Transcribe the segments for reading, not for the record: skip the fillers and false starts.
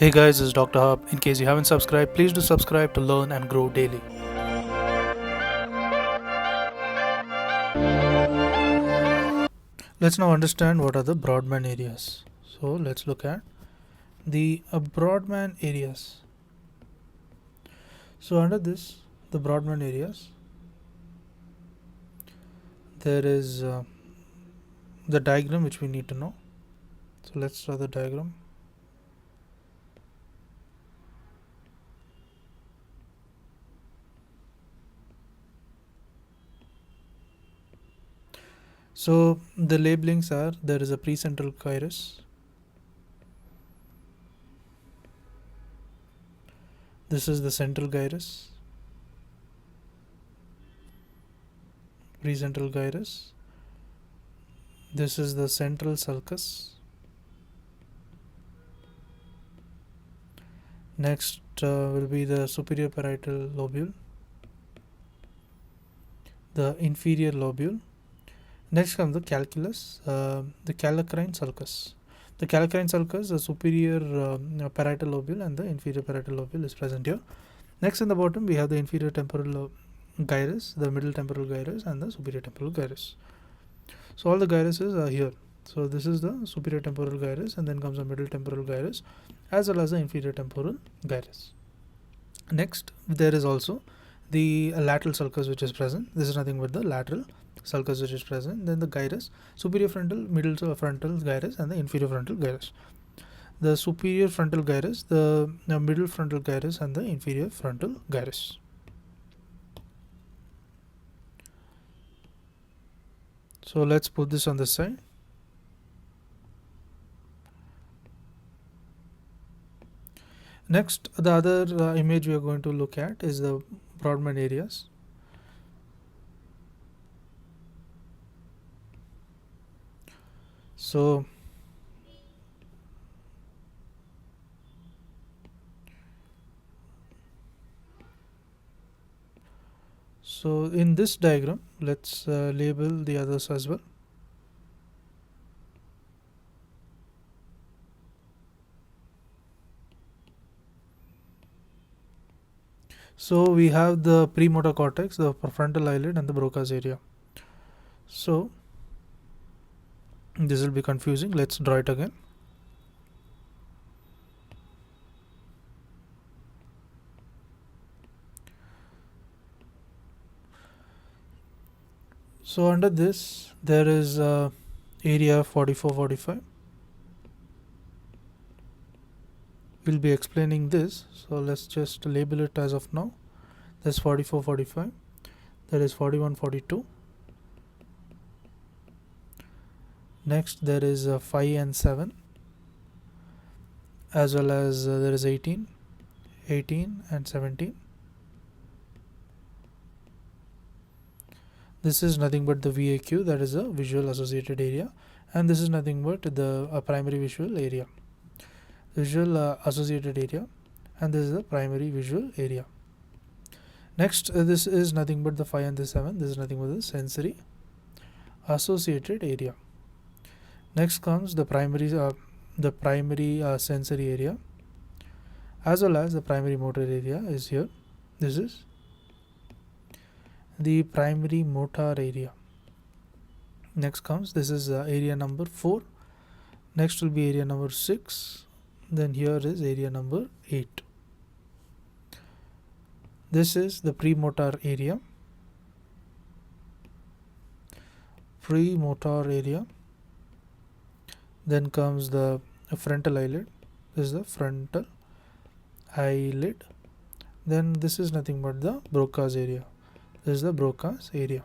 Hey guys, this is Dr. Hub. In case you haven't subscribed, please do subscribe to learn and grow daily. Let's now understand what are the Briadman areas. So let's look at the Briadman areas. So under this, the Briadman areas, there is the diagram which we need to know. So let's draw the diagram. So the labelings are, there is a precentral gyrus. This is the central gyrus, precentral gyrus. This is the central sulcus. Next will be the superior parietal lobule, the inferior lobule. Next comes the calculus, the calcarein sulcus. The calcarein sulcus, the superior parietal lobule and the inferior parietal lobule is present here. Next in the bottom we have the inferior temporal gyrus, the middle temporal gyrus and the superior temporal gyrus. So all the gyruses are here. So this is the superior temporal gyrus, and then comes the middle temporal gyrus as well as the inferior temporal gyrus. Next there is also the lateral sulcus which is present. This is nothing but the lateral sulcus which is present. Then the gyrus, superior frontal, middle frontal gyrus and the inferior frontal gyrus. The superior frontal gyrus, the middle frontal gyrus and the inferior frontal gyrus. So let's put this on the side. Next, the other image we are going to look at is the Briadman areas. So in this diagram, let's label the others as well. So we have the premotor cortex, the frontal eyelid and the Broca's area. So this will be confusing. Let's draw it again. So under this there is area 44-45. We'll be explaining this, so let's just label it as of now. There's 44-45, there is 41-42. Next there is 5 and 7, as well as there is 18 and 17. This is nothing but the VAQ, that is a visual associated area, and this is nothing but the primary visual area, visual associated area, and this is the primary visual area. Next this is nothing but the 5 and the 7. This is nothing but the sensory associated area. Next comes the primary sensory area, as well as the primary motor area is here. This is the primary motor area. Next comes, this is area number 4. Next will be area number 6. Then here is area number 8. This is the premotor area. Then comes the frontal eyelid. This is the frontal eyelid. Then this is nothing but the Broca's area. This is the Broca's area.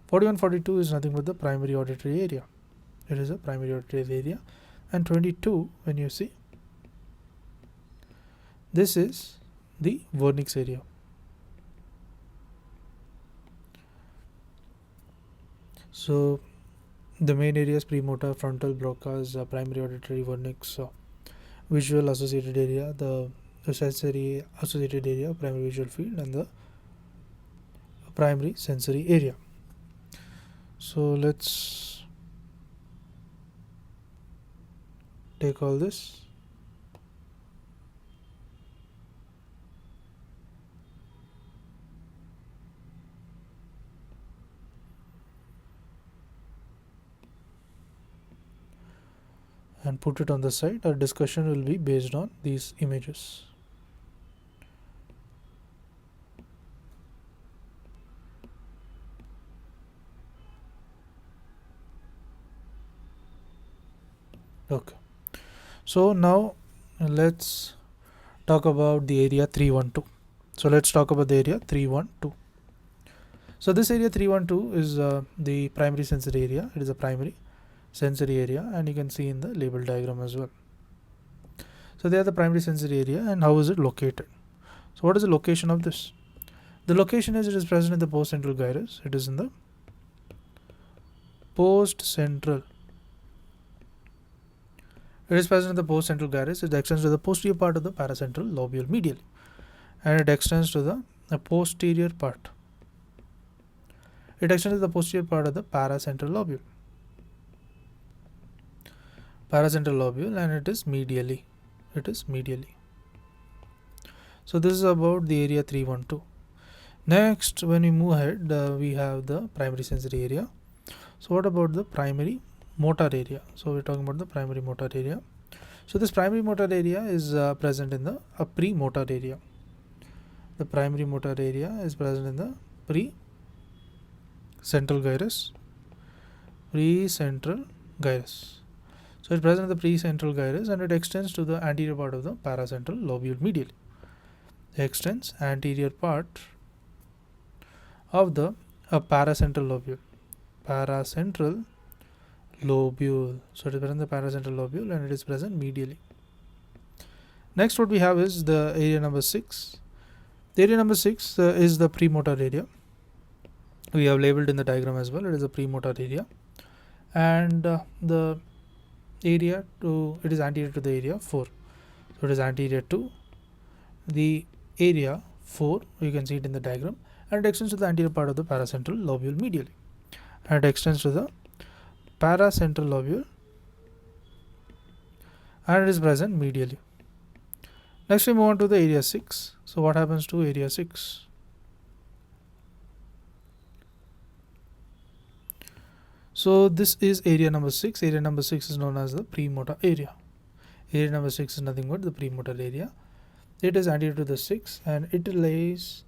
41-42 is nothing but the primary auditory area. It is a primary auditory area. And 22, when you see, this is the vernix area. So the main areas: premotor, frontal, Broca's, primary auditory, vernix, visual associated area, the sensory associated area, primary visual field, and the primary sensory area. So let's take all this. and put it on the side. Our discussion will be based on these images. Okay, so now let's talk about the area 312. So let's talk about the area 312. So this area 312 is the primary sensory area. It is a primary sensory area, and you can see in the label diagram as well. So they are the primary sensory area, and how is it located? So what is the location of this? The location is, it is present in the post-central gyrus. It is in the post-central. It is present in the post-central gyrus. It extends to the posterior part of the paracentral lobule medially, and it extends to the posterior part. It extends to the posterior part of the paracentral lobule. Paracentral lobule, and it is medially. It is medially. So this is about the area 312. Next, when we move ahead, we have the primary sensory area. So what about the primary motor area? So we're talking about the primary motor area. So this primary motor area is present in the premotor area. The primary motor area is present in the pre-central gyrus. Pre-central gyrus. So it's present in the pre-central gyrus, and it extends to the anterior part of the paracentral lobule medially. It extends anterior part of the paracentral lobule. Paracentral lobule. So it is present in the paracentral lobule, and it is present medially. Next, what we have is the area number 6. The area number 6 is the premotor area. We have labeled in the diagram as well. It is a premotor area, and the area it is anterior to the area 4. So it is anterior to the area 4. You can see it in the diagram, and it extends to the anterior part of the paracentral lobule medially, and it extends to the paracentral lobule, and it is present medially. Next, we move on to the area 6. So what happens to area 6? So this is area number 6. Area number 6 is known as the premotor area. Area number 6 is nothing but the premotor area. It is anterior to the 6, and it lays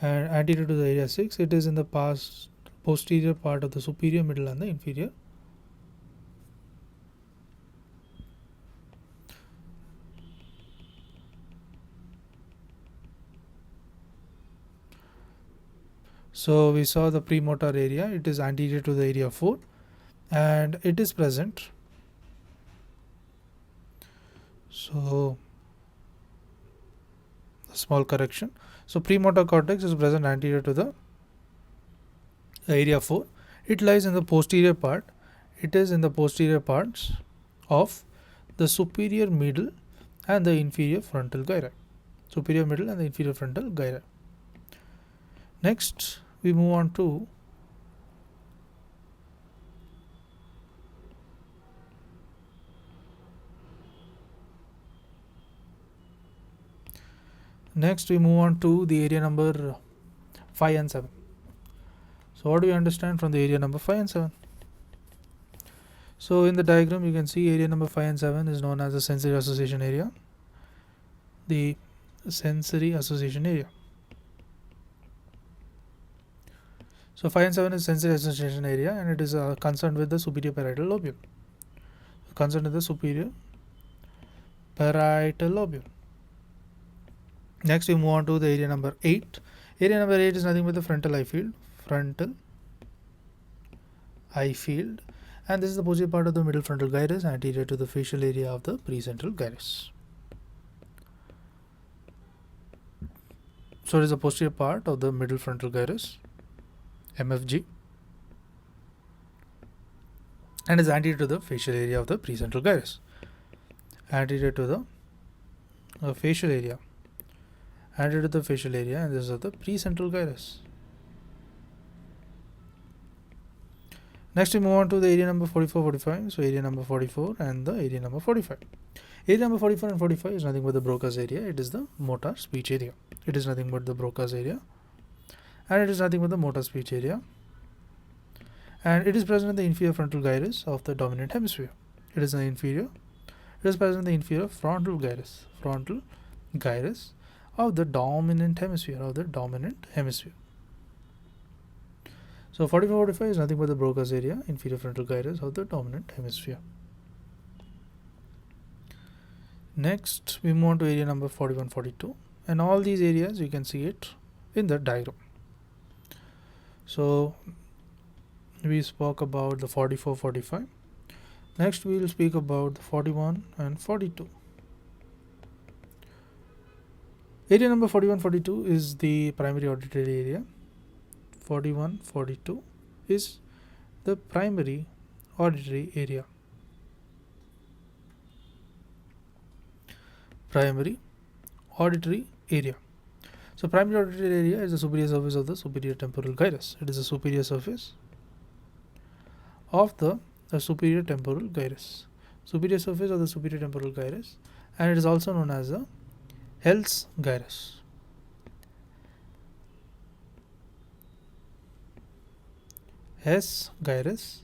anterior to the area 6. It is in the posterior part of the superior, middle, and the inferior. So we saw the premotor area. It is anterior to the area 4, and it is present. So a small correction. So premotor cortex is present anterior to the area 4. It lies in the posterior part. It is in the posterior parts of the superior, middle, and the inferior frontal gyri. Superior, middle, and the inferior frontal gyri. Next, we move on to the area number 5 and 7. So what do we understand from the area number 5 and 7? So in the diagram, you can see area number 5 and 7 is known as the sensory association area. The sensory association area. So 5 and 7 is sensory association area, and it is concerned with the superior parietal lobule. Concerned with the superior parietal lobule. Next, we move on to the area number 8. Area number 8 is nothing but the frontal eye field. Frontal eye field, and this is the posterior part of the middle frontal gyrus, anterior to the facial area of the precentral gyrus. So it is the posterior part of the middle frontal gyrus, mfg, and is anterior to the facial area of the precentral gyrus. Anterior to the facial area. Anterior to the facial area, and this is the precentral gyrus. Next, we move on to the area number 44, 45. So area number 44 and the area number 45. Area number 44 and 45 is nothing but the Broca's area. It is the motor speech area. It is nothing but the Broca's area, and it is nothing but the motor speech area, and it is present in the inferior frontal gyrus of the dominant hemisphere. It is the inferior. It is present in the inferior frontal gyrus of the dominant hemisphere. So 44-45 is nothing but the Broca's area, inferior frontal gyrus of the dominant hemisphere. Next, we move on to area number 41-42, and all these areas you can see it in the diagram. So we spoke about the 44-45. Next, we will speak about the 41 and 42. Area number 41-42 is the primary auditory area. 41-42 is the primary auditory area. Primary auditory area. So primary auditory area is the superior surface of the superior temporal gyrus. It is the superior surface of the superior temporal gyrus. Superior surface of the superior temporal gyrus, and it is also known as the Hell's gyrus. Hell's gyrus,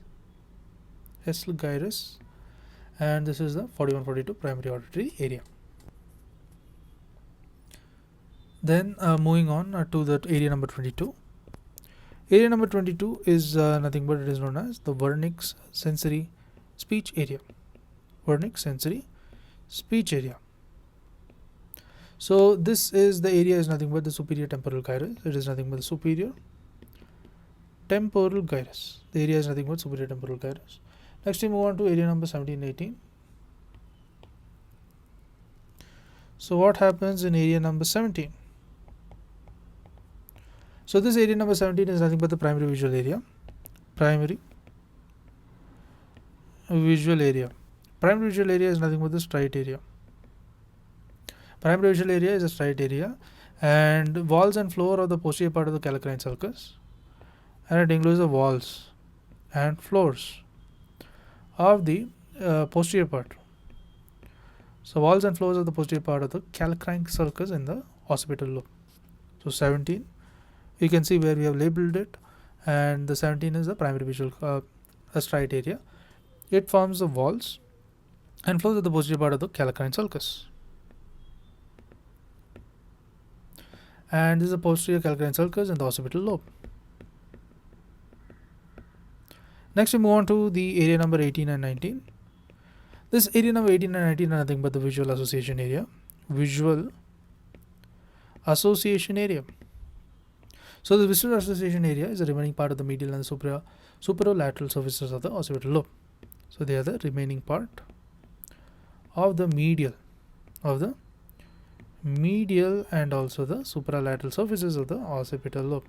and this is the 41-42 primary auditory area. Then moving on to the area number 22. Area number 22 is nothing but it is known as the Wernicke's sensory speech area. Wernicke's sensory speech area. So this is the area is nothing but the superior temporal gyrus. It is nothing but the superior temporal gyrus. The area is nothing but superior temporal gyrus. Next we move on to area number 17-18. So what happens in area number 17? So this area number 17 is nothing but the primary visual area. Primary visual area. Primary visual area is nothing but the striate area. Primary visual area is a striate area, and walls and floor of the posterior part of the calcarein sulcus, and it includes the walls and floors of the posterior part. So walls and floors of the posterior part of the calcarein sulcus in the occipital lobe. So 17, you can see where we have labeled it, and the 17 is the primary visual striate area. It forms the walls and floors of the posterior part of the calcarein sulcus. And this is the posterior calcarein sulcus in the occipital lobe. Next we move on to the area number 18 and 19. This area number 18 and 19 are nothing but the visual association area. Visual association area. So the visual association area is the remaining part of the medial and the superolateral surfaces of the occipital lobe. So they are the remaining part of the medial and also the supralateral surfaces of the occipital lobe.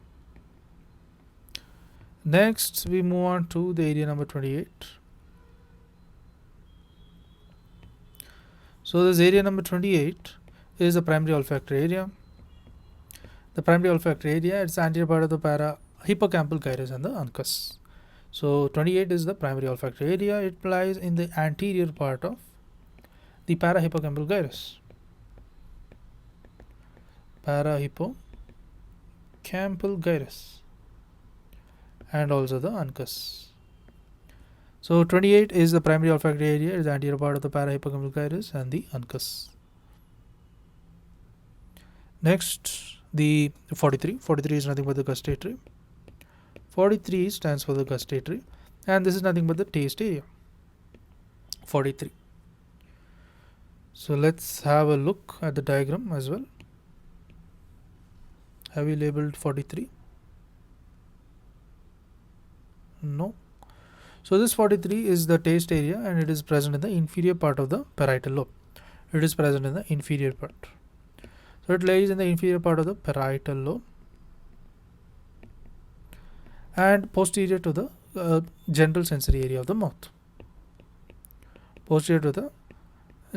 Next we move on to the area number 28. So this area number 28 is the primary olfactory area. The primary olfactory area, it's anterior part of the hippocampal gyrus and the uncus. So 28 is the primary olfactory area. It lies in the anterior part of the parahippocampal gyrus. Parahippocampal gyrus and also the uncus. So 28 is the primary olfactory area. It is the anterior part of the parahippocampal gyrus and the uncus. Next, the 43. 43 is nothing but the gustatory. 43 stands for the gustatory, and this is nothing but the taste area. 43. So let's have a look at the diagram as well. Have we labeled 43? No. So this 43 is the taste area, and it is present in the inferior part of the parietal lobe. It is present in the inferior part. So it lies in the inferior part of the parietal lobe and posterior to the general sensory area of the mouth. Posterior to the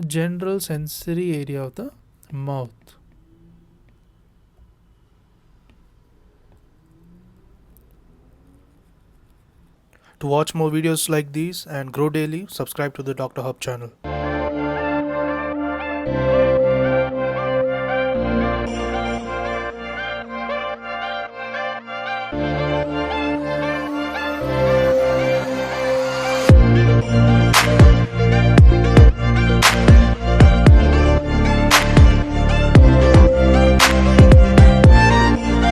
general sensory area of the mouth. To watch more videos like these and grow daily, subscribe to the Dr. Hub channel.